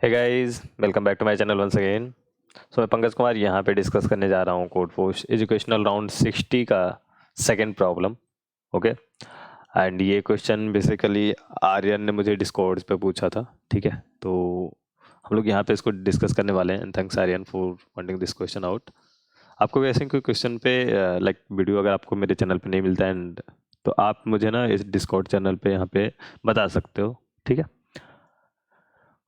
Hey guys, welcome back to my channel once again. So मैं पंकज कुमार यहाँ पे discuss करने जा रहा हूँ कोड फोर्स एजुकेशनल राउंड 60 का सेकंड प्रॉब्लम। ओके, एंड ये क्वेश्चन बेसिकली आर्यन ने मुझे डिस्कॉर्ड पे पूछा था। ठीक है, तो हम लोग यहाँ पे इसको डिस्कस करने वाले हैं। And thanks Aryan for pointing this question out. आपको भी ऐसे कोई क्वेश्चन पे लाइक वीडियो अगर आपको मेरे चैनल पे नहीं मिलता है एंड तो आप मुझे ना इस डिस्कॉर्ड चैनल पे यहाँ पे बता सकते हो। ठीक है,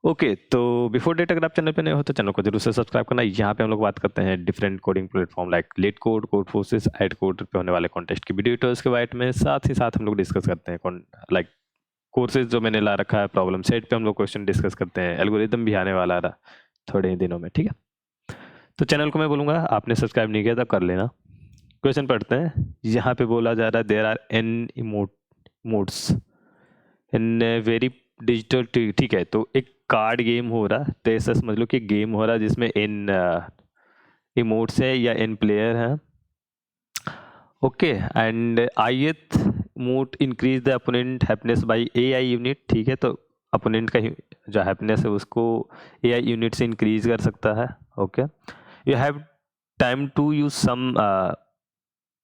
ओके। तो बिफोर डेट अगर आप चैनल पे नए हो तो चैनल को जरूर से सब्सक्राइब करना। यहाँ पे हम लोग बात करते हैं different coding platform like LeetCode, Codeforces, AtCoder पे होने वाले कॉन्टेस्ट की वीडियो ट्यूटोरियल्स के बारे में। साथ ही साथ हम लोग डिस्कस करते हैं लाइक कोर्सेज जो मैंने ला रखा है, प्रॉब्लम सेट पे हम लोग क्वेश्चन डिस्कस करते हैं। एल्गोरिदम भी आने वाला रहा थोड़े ही दिनों में। ठीक है, तो चैनल को मैं बोलूँगा आपने सब्सक्राइब नहीं किया तो कर लेना। क्वेश्चन पढ़ते हैं। यहाँ पे बोला जा रहा है there are n emotes in very digital. ठीक है, तो एक कार्ड गेम हो रहा है, तो ऐसा समझ लो कि गेम हो रहा है जिसमें इन इमोट्स है या इन प्लेयर है। Okay, and ith mode increase the opponent happiness bye AI unit. ठीक है, तो अपोनेंट का जो हैप्पीनेस है उसको AI यूनिट से इंक्रीज कर सकता है। Okay, you have time to use some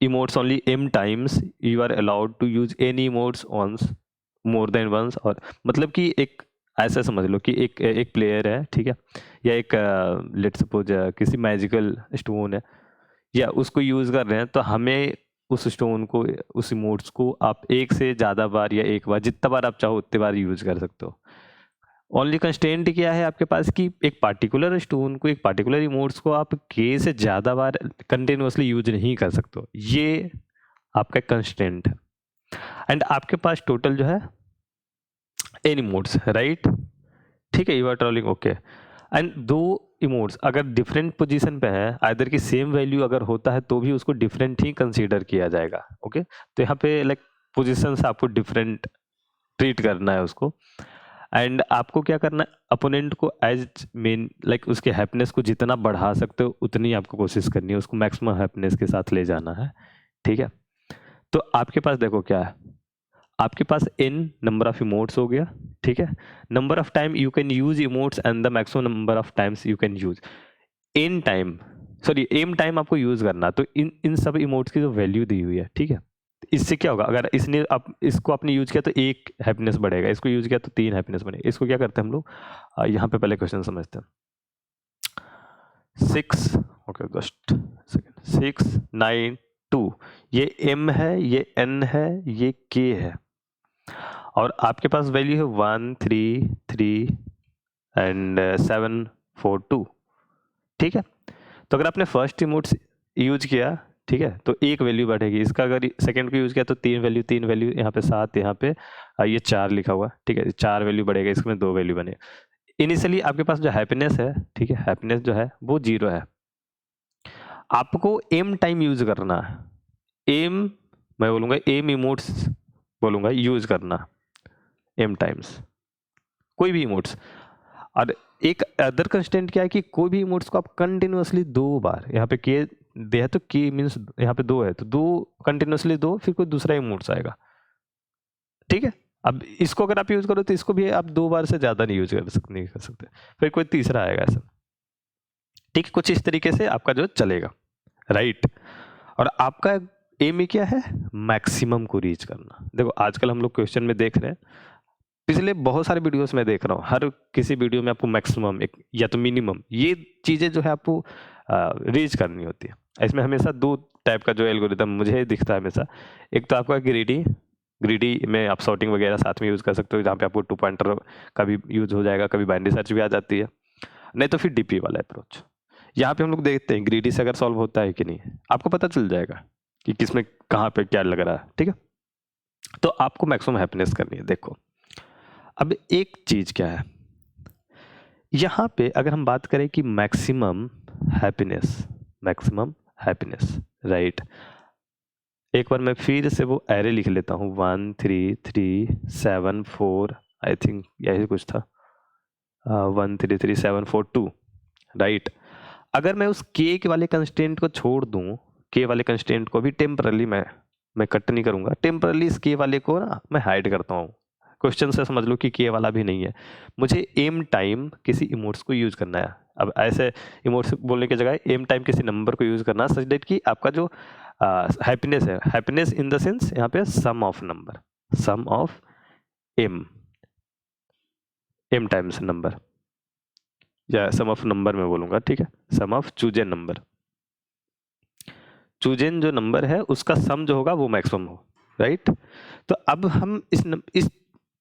emotes only m times, you are allowed to use any emotes once more than once. और मतलब कि एक ऐसा समझ लो कि एक प्लेयर है, ठीक है, या एक लेट्स सपोज किसी मैजिकल स्टोन है या उसको यूज़ कर रहे हैं, तो हमें उस स्टोन को, उस इमोट्स को आप एक से ज़्यादा बार या एक बार, जितना बार आप चाहो उतने बार यूज़ कर सकते हो। ओनली कंस्टेंट क्या है आपके पास कि एक पार्टिकुलर स्टोन को, एक पार्टिकुलर इमोट्स को आप के से ज़्यादा बार कंटिन्यूसली यूज नहीं कर सकते हो। ये आपका कंस्टेंट है। एंड आपके पास टोटल जो है एन इमोट्स, राइट। ठीक है, you are trolling. Okay, and दो इमोट्स अगर डिफरेंट पोजीशन पे है, आइदर की सेम वैल्यू अगर होता है तो भी उसको डिफरेंट ही कंसीडर किया जाएगा। ओके, तो यहाँ पे लाइक पोजीशंस आपको डिफरेंट ट्रीट करना है उसको। एंड आपको क्या करना है, अपोनेंट को एज मेन लाइक उसके हैप्पीनेस को जितना बढ़ा सकते हो उतनी आपको कोशिश करनी है, उसको मैक्सिमम हैप्पीनेस के साथ ले जाना है। ठीक है, तो आपके पास देखो क्या है, आपके पास n नंबर ऑफ इमोट्स हो गया। ठीक है, number of time you can use emotes and the maximum number of times you can use in time, sorry M time आपको यूज करना। तो इन इन सब इमोट्स की जो वैल्यू दी हुई है, ठीक है, इससे क्या होगा, अगर इसने आप इसको आपने यूज किया तो एक हैप्पीनेस बढ़ेगा, इसको यूज किया तो 3 हैप्पीनेस बढ़ेगा। इसको क्या करते हैं हम लोग, यहाँ पे पहले क्वेश्चन समझते हैं। 6, ओके जस्ट सेकेंड, 6 9 2, ये m है, ये n है, ये k है, और आपके पास वैल्यू है 1 3 3 एंड 7 4 2। ठीक है, तो अगर आपने फर्स्ट इमोट यूज किया, ठीक है, तो एक वैल्यू बढ़ेगी। इसका अगर सेकंड को यूज किया तो 3 वैल्यू, यहाँ पे 7, यहाँ पे ये 4 लिखा हुआ। ठीक है, 4 वैल्यू बढ़ेगा, इसमें 2 वैल्यू बने। इनिशियली आपके पास जो हैप्पीनेस है, ठीक है, हैप्पीनेस जो है वो 0 है। आपको एम टाइम यूज करना है, एम, मैं बोलूंगा एम इमोट्स बोलूंगा यूज करना एम टाइम्स, कोई भी इमोट्स। और एक अदर कंस्टेंट क्या है कि कोई भी इमोट्स को आप कंटिन्यूअसली 2 बार, यहाँ पे के दे है तो के मीन्स यहाँ पे 2 है तो 2 कंटिन्यूअसली 2, फिर कोई दूसरा इमोट्स आएगा। ठीक है, अब इसको अगर आप यूज करो तो इसको भी आप 2 बार से ज्यादा नहीं यूज नहीं कर सकते, फिर कोई तीसरा आएगा ऐसा। ठीक है, कुछ इस तरीके से आपका जो चलेगा, राइट। और आपका एम ही क्या है, मैक्सिमम को रीच करना। देखो आजकल हम लोग क्वेश्चन में देख रहे हैं, पिछले बहुत सारे वीडियोस में देख रहा हूँ, हर किसी वीडियो में आपको मैक्सिमम एक या तो मिनिमम ये चीज़ें जो है आपको रीच करनी होती है। इसमें हमेशा 2 टाइप का जो एल्गोरिदम मुझे दिखता है हमेशा। एक तो आपका ग्रीडी, ग्रीडी में आप सॉर्टिंग वगैरह साथ में यूज़ कर सकते हो, जहाँ पे आपको 2 पॉइंटर का भी यूज हो जाएगा, कभी बाइनरी सर्च भी आ जाती है। नहीं तो फिर डीपी वाला अप्रोच, यहाँ पे हम लोग देखते हैं ग्रीडी से अगर सॉल्व होता है कि नहीं, आपको पता चल जाएगा कि किसमें कहाँ पे क्या लग रहा है। ठीक है, तो आपको मैक्सिमम हैप्पीनेस करनी है। देखो अब एक चीज क्या है, यहाँ पे अगर हम बात करें कि maximum happiness, maximum happiness, right. एक बार मैं फिर से वो एरे लिख लेता हूँ, 1 3 3 7 4, आई थिंक यही कुछ था, 1 3 3 7 4 2, राइट। अगर मैं उस के वाले कंस्टेंट को छोड़ दूं, के वाले कंस्टेंट को भी टेम्परली मैं कट नहीं करूंगा, टेम्परली इस के वाले को ना मैं हाइड करता हूँ, क्वेश्चन से समझ लो कि के वाला भी नहीं है, मुझे एम टाइम किसी इमोट्स को यूज करना है। अब ऐसे इमोट्स बोलने की जगह एम टाइम किसी नंबर को यूज करना सच दैट कि आपका जो हैप्पीनेस है, हैप्पीनेस इन द सेंस यहाँ पे sum of number, sum of M times number, या सम ऑफ नंबर में बोलूंगा, ठीक है, सम ऑफ चूजेन नंबर, चूजेन जो नंबर है उसका सम जो होगा वो मैक्सिमम हो, राइट। तो अब हम इस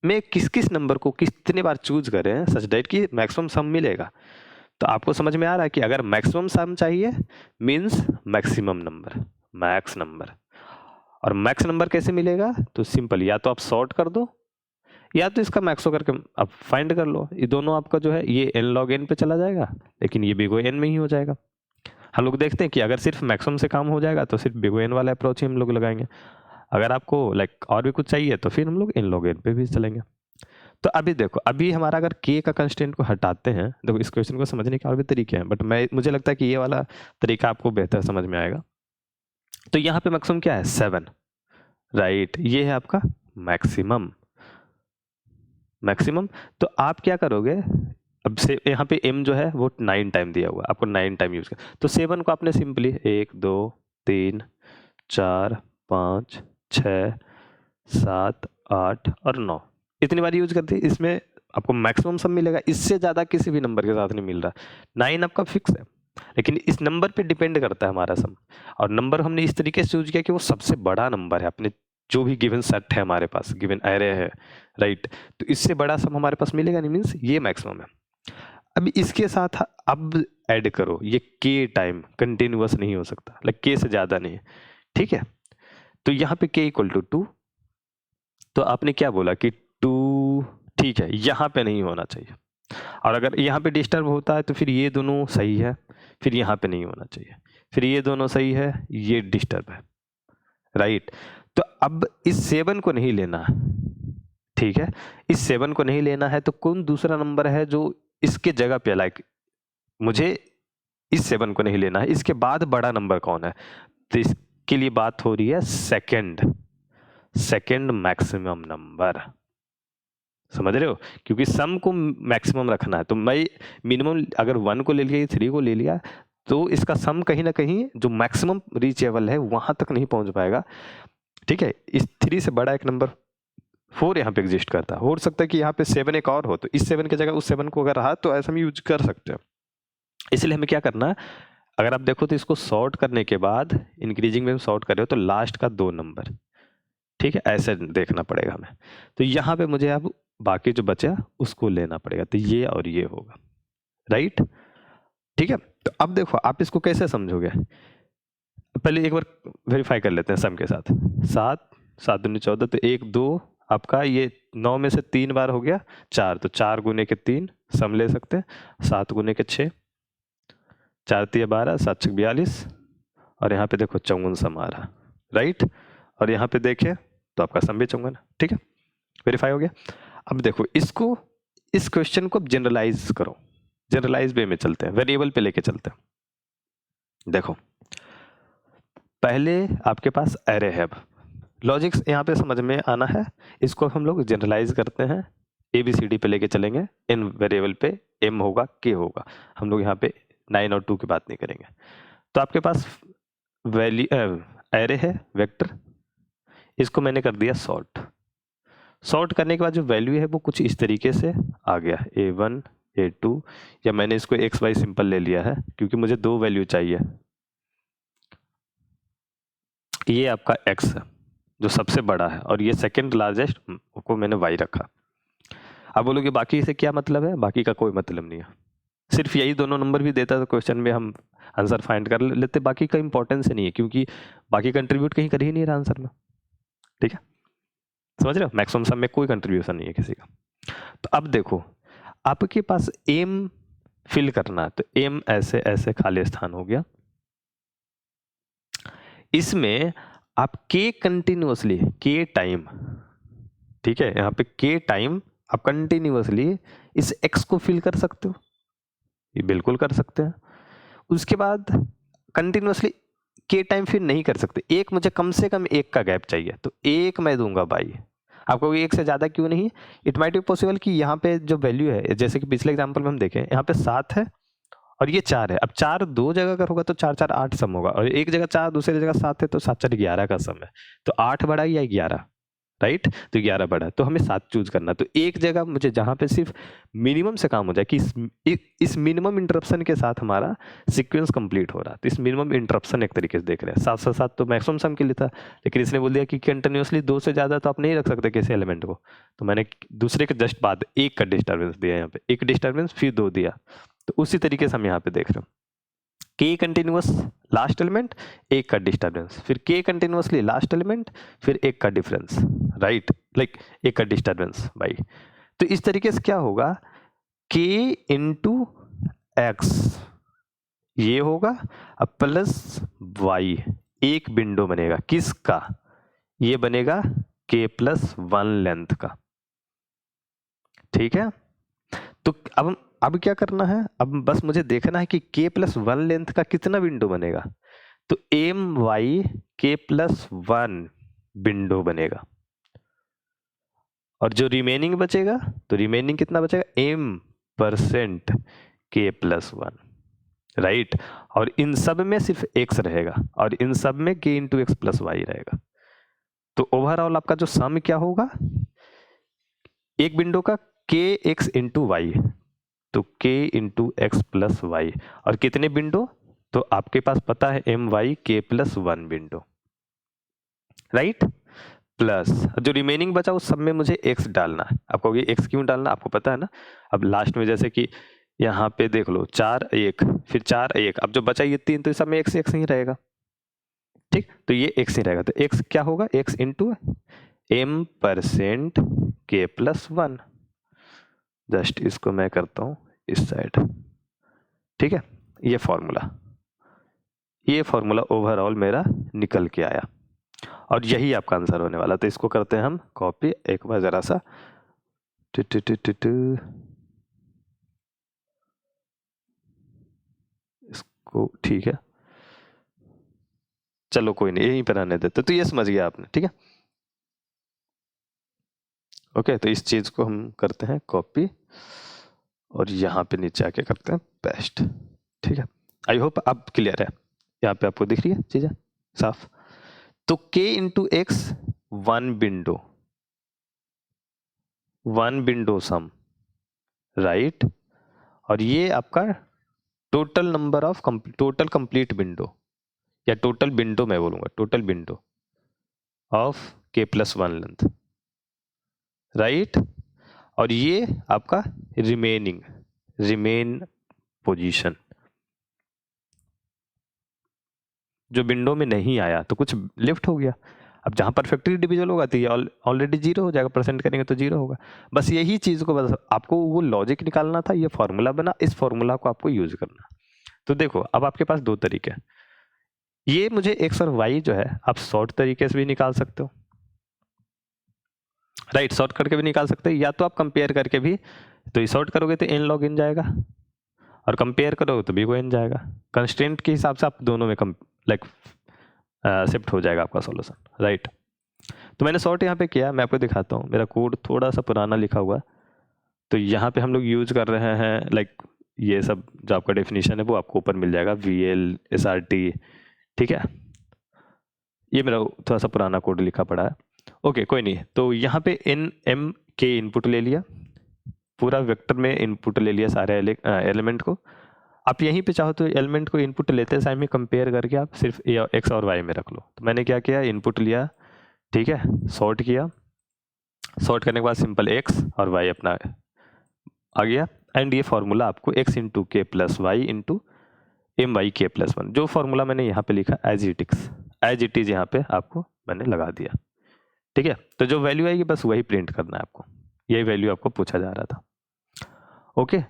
में किस किस नंबर को कितने बार चूज करें सच दैट कि मैक्सिमम सम मिलेगा। तो आपको समझ में आ रहा है कि अगर मैक्सिमम सम चाहिए means maximum number, max number. और मैक्स नंबर कैसे मिलेगा, तो सिंपल, या तो आप सॉर्ट कर दो या तो इसका मैक्सो करके आप फाइंड कर लो। ये दोनों आपका जो है ये n log n पे चला जाएगा, लेकिन ये बिगो n में ही हो जाएगा। हम लोग देखते हैं कि अगर सिर्फ मैक्सिमम से काम हो जाएगा तो सिर्फ बिगो n वाला अप्रोच ही हम लोग लगाएंगे। अगर आपको लाइक और भी कुछ चाहिए तो फिर हम लोग n log n पे भी चलेंगे। तो अभी देखो, अभी हमारा अगर k का कंस्टेंट को हटाते हैं, देखो इस क्वेश्चन को समझने के और भी तरीके हैं, बट मुझे लगता है कि ये वाला तरीका आपको बेहतर समझ में आएगा। तो यहाँ पे मैक्सिमम क्या है, 7, राइट, ये है आपका मैक्सिमम। मैक्सिमम तो आप क्या करोगे, अब से यहाँ पे m जो है वो 9 टाइम दिया हुआ, आपको 9 टाइम यूज कर, तो 7 को आपने सिंपली 1 2 3 4 5 6 7 8 और 9 इतनी बार यूज करते हैं, इसमें आपको मैक्सिमम सम मिलेगा। इससे ज्यादा किसी भी नंबर के साथ नहीं मिल रहा। 9 आपका फिक्स है, लेकिन इस नंबर पे डिपेंड करता है हमारा सम। और नंबर हमने इस तरीके से यूज किया कि वो सबसे बड़ा नंबर है अपने जो भी गिवन सेट है हमारे पास, गिवन एरे है, राइट। तो इससे बड़ा सम हमारे पास मिलेगा नहीं, मीन्स ये मैक्सिमम है। अब इसके साथ अब ऐड करो, ये के टाइम कंटिन्यूअस नहीं हो सकता, लाइक के से ज्यादा नहीं, ठीक है। तो यहाँ पे के इक्वल टू 2, तो आपने क्या बोला कि 2, ठीक है, यहाँ पे नहीं होना चाहिए। और अगर यहाँ पे डिस्टर्ब होता है तो फिर ये दोनों सही है, फिर यहाँ पे नहीं होना चाहिए, फिर ये दोनों सही है, ये डिस्टर्ब है, राइट। तो अब इस 7 को नहीं लेना है, ठीक है, इस 7 को नहीं लेना है, तो कौन दूसरा नंबर है जो इसके जगह पे, लाइक मुझे इस 7 को नहीं लेना है, इसके बाद बड़ा नंबर कौन है, तो इसके लिए बात हो रही है सेकंड मैक्सिमम नंबर, समझ रहे हो, क्योंकि सम को मैक्सिमम रखना है। तो मैं मिनिमम अगर 1 को ले लिया, 3 को ले लिया, तो इसका सम कहीं ना कहीं जो मैक्सिमम रीचेबल है वहां तक नहीं पहुंच पाएगा, ठीक है। इस 3 से बड़ा एक नंबर 4 यहाँ पे एग्जिस्ट करता है, हो सकता है कि यहाँ पे 7 एक और हो, तो इस 7 की जगह उस 7 को अगर रहा तो ऐसा हम यूज कर सकते हैं। इसलिए हमें क्या करना है, अगर आप देखो तो इसको सॉर्ट करने के बाद इंक्रीजिंग में हम सॉर्ट कर रहे हो तो लास्ट का 2 नंबर, ठीक है, ऐसे देखना पड़ेगा हमें। तो यहाँ पे मुझे अब बाकी जो बचा उसको लेना पड़ेगा, तो ये और ये होगा, राइट, ठीक है। तो अब देखो आप इसको कैसे समझोगे, पहले एक बार वेरीफाई कर लेते हैं सम के साथ। 7 7 दूनी 14, तो 1 2 आपका ये 9 में से 3 बार हो गया 4, तो 4 गुने के 3 सम ले सकते हैं, 7 गुने के 6, 4 3 12, 7 6 42, और यहाँ पे देखो 54 सम आ रहा, राइट। और यहाँ पे देखे तो आपका सम भी 54, ठीक है, वेरीफाई हो गया। अब देखो इसको, इस क्वेश्चन को जनरलाइज करो, जनरलाइज वे में चलते हैं, वेरिएबल पे लेके चलते हैं। देखो पहले आपके पास एरे है, लॉजिक्स यहाँ पे समझ में आना है, इसको हम लोग जनरलाइज करते हैं, ABCD पे लेके चलेंगे, इन वेरिएबल पे m होगा k होगा, हम लोग यहाँ पे 9 और 2 की बात नहीं करेंगे। तो आपके पास वैल्यू एरे है वेक्टर, इसको मैंने कर दिया सॉर्ट करने के बाद जो वैल्यू है वो कुछ इस तरीके से आ गया, A1 A2, या मैंने इसको XY सिंपल ले लिया है क्योंकि मुझे 2 वैल्यू चाहिए। ये आपका X है जो सबसे बड़ा है, और ये सेकंड लार्जेस्ट को मैंने Y रखा। अब बोलोगे बाकी से क्या मतलब है, बाकी का कोई मतलब नहीं है, सिर्फ यही दोनों नंबर भी देता तो क्वेश्चन में हम आंसर फाइंड कर लेते, बाकी का इंपॉर्टेंस नहीं है क्योंकि बाकी कंट्रीब्यूट कहीं कर ही नहीं रहा आंसर में, ठीक है, समझ रहे हो, मैक्सिमम सम में कोई कंट्रीब्यूशन नहीं है किसी का। तो अब देखो आपके पास एम फिल करना है, तो एम ऐसे ऐसे खाली स्थान हो गया, इसमें आप के कंटिन्यूअसली के टाइम, ठीक है, यहाँ पे के टाइम आप कंटिन्यूअसली इस एक्स को फिल कर सकते हो, ये बिल्कुल कर सकते हैं। उसके बाद कंटिन्यूअसली के टाइम फिर नहीं कर सकते, एक मुझे कम से कम 1 का गैप चाहिए, तो 1 मैं दूंगा बाई, आपको एक से ज़्यादा क्यों नहीं? इट माइट बी पॉसिबल कि यहाँ पे जो वैल्यू है, जैसे कि पिछले एग्जाम्पल में हम देखें, यहाँ पे 7 है और ये 4 है। अब 4 दो जगह अगर होगा तो 4 4 8 सम होगा, और एक जगह 4 दूसरी जगह 7 है तो 7 4 11 का सम है। तो 8 बड़ा या 11, राइट? तो 11 बड़ा, तो हमें 7 चूज करना। तो एक जगह मुझे जहाँ पे सिर्फ मिनिमम से काम हो जाए कि इस मिनिमम इंटरप्शन के साथ हमारा सीक्वेंस कंप्लीट हो रहा है, तो इस मिनिमम इंटरप्शन एक तरीके से देख रहे हैं। 7 से 7 तो मैक्सिमम सम के लिए था, लेकिन इसने बोल दिया कि कंटिन्यूसली 2 से ज़्यादा तो आप नहीं रख सकते किसी एलिमेंट को, तो मैंने दूसरे के जस्ट बाद एक का डिस्टर्बेंस दिया, यहाँ पे एक डिस्टर्बेंस फिर 2 दिया। तो उसी तरीके से हम यहाँ पे देख रहे हैं के कंटिन्यूअस लास्ट एलिमेंट, एक का डिस्टर्बेंस, फिर के कंटिन्यूअसली लास्ट एलिमेंट, फिर एक का डिफरेंस, राइट? लाइक एक का डिस्टर्बेंस भाई। तो इस तरीके से क्या होगा, के इंटू एक्स ये होगा, अब प्लस वाई एक विंडो बनेगा, किसका? ये बनेगा के प्लस 1 लेंथ का, ठीक है? तो अब क्या करना है, अब बस मुझे देखना है कि के प्लस 1 लेंथ का कितना विंडो बनेगा। तो M y k plus 1 window बनेगा, और जो रिमेनिंग बचेगा, तो रिमेनिंग कितना बचेगा, एम परसेंट के प्लस 1, राइट? और इन सब में सिर्फ एक्स रहेगा, और इन सब में के इंटू एक्स प्लस वाई रहेगा। तो ओवरऑल आपका जो सम क्या होगा, एक विंडो का के एक्स इंटू वाई, तो के इंटू एक्स प्लस वाई, और कितने विंडो, तो आपके पास पता है M y k plus 1 window, right? Plus जो रिमेनिंग बचा उस सब में मुझे एक्स डालना है। आपको ये एक्स क्यों डालना आपको पता है ना। अब लास्ट में जैसे कि यहाँ पे देख लो 4 1 फिर 4 1, अब जो बचा ये 3, तो इस सब में एक्स एक्स ही रहेगा, ठीक? तो ये एक्स ही रहेगा, तो एक्स क्या होगा, एक्स इंटू एम परसेंट के प्लस 1। जस्ट इसको मैं करता हूँ इस साइड, ठीक है? ये फॉर्मूला ओवरऑल मेरा निकल के आया, और यही आपका आंसर होने वाला। तो इसको करते हैं हम कॉपी, एक बार जरा सा इसको, ठीक है, चलो कोई नहीं, यहीं पर आने देते। तो ये समझ गया आपने, ठीक है? ओके, तो इस चीज को हम करते हैं कॉपी, और यहाँ पे नीचे आके करते हैं पेस्ट, ठीक है? आई होप अब क्लियर है, यहाँ पे आपको दिख रही है चीजें साफ। तो k इंटू एक्स 1 विंडो सम, राइट? और ये आपका total number of total complete window, या टोटल विंडो मैं बोलूंगा, total window of k plus 1 length, right? और ये आपका रिमेन पोजीशन, जो विंडो में नहीं आया तो कुछ लिफ्ट हो गया। अब जहाँ परफेक्टली डिविजिबल होगा तो ये ऑलरेडी 0 हो जाएगा, परसेंट करेंगे तो 0 होगा। बस यही चीज़ को, बस आपको वो लॉजिक निकालना था, ये फॉर्मूला बना, इस फॉर्मूला को आपको यूज करना। तो देखो अब आपके पास 2 तरीके हैं, ये मुझे एक्स और वाई जो है आप शॉर्ट तरीके से भी निकाल सकते हो, राइट? शॉर्ट करके भी निकाल सकते हो, या तो आप कंपेयर करके भी, तो ये शॉर्ट करोगे तो n log n जाएगा, और कंपेयर करोगे तो भी वो n जाएगा। कंस्ट्रेंट के हिसाब से आप दोनों में लाइक शिफ्ट हो जाएगा आपका सॉल्यूशन, राइट? तो मैंने शॉर्ट यहाँ पे किया, मैं आपको दिखाता हूँ। मेरा कोड थोड़ा सा पुराना लिखा हुआ, तो यहाँ पे हम लोग यूज कर रहे हैं लाइक ये सब जो आपका डेफिनेशन है वो आपको ऊपर मिल जाएगा, VL SRT, ठीक है? ये मेरा थोड़ा सा पुराना कोड लिखा पड़ा है, ओके कोई नहीं। तो यहाँ पे NM के इनपुट ले लिया, पूरा वेक्टर में इनपुट ले लिया सारे एलिमेंट को। आप यहीं पे चाहो तो एलिमेंट को इनपुट लेते टाइम में कंपेयर करके आप सिर्फ एक्स और वाई में रख लो। तो मैंने क्या किया, इनपुट लिया, ठीक है, सॉर्ट किया, सॉर्ट करने के बाद सिंपल एक्स और वाई अपना आ गया, एंड ये फॉर्मूला आपको x into k plus y into m y k plus 1, जो फॉर्मूला मैंने यहाँ पे लिखा एज इट इज यहाँ पे आपको मैंने लगा दिया, ठीक है? तो जो वैल्यू आएगी बस वही प्रिंट करना है आपको, यही वैल्यू आपको पूछा जा रहा था, ओके?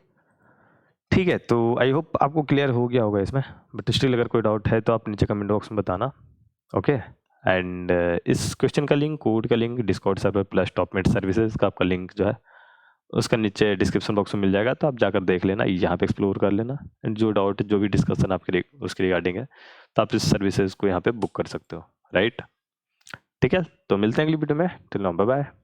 ठीक है, तो आई होप आपको क्लियर हो गया होगा इसमें, बट स्टिल अगर कोई डाउट है तो आप नीचे कमेंट बॉक्स में बताना, ओके? एंड इस क्वेश्चन का लिंक, कोड का link, Discord server plus Topmate services का आपका लिंक जो है उसका नीचे डिस्क्रिप्शन बॉक्स में मिल जाएगा, तो आप जाकर देख लेना, यहाँ पे एक्सप्लोर कर लेना, एंड जो डाउट जो भी डिस्कशन आपके उसके रिगार्डिंग है तो आप इस सर्विसेज को यहाँ पे बुक कर सकते हो, राइट? ठीक है, तो मिलते हैं अगली वीडियो में, टिल नाउ बाय बाय।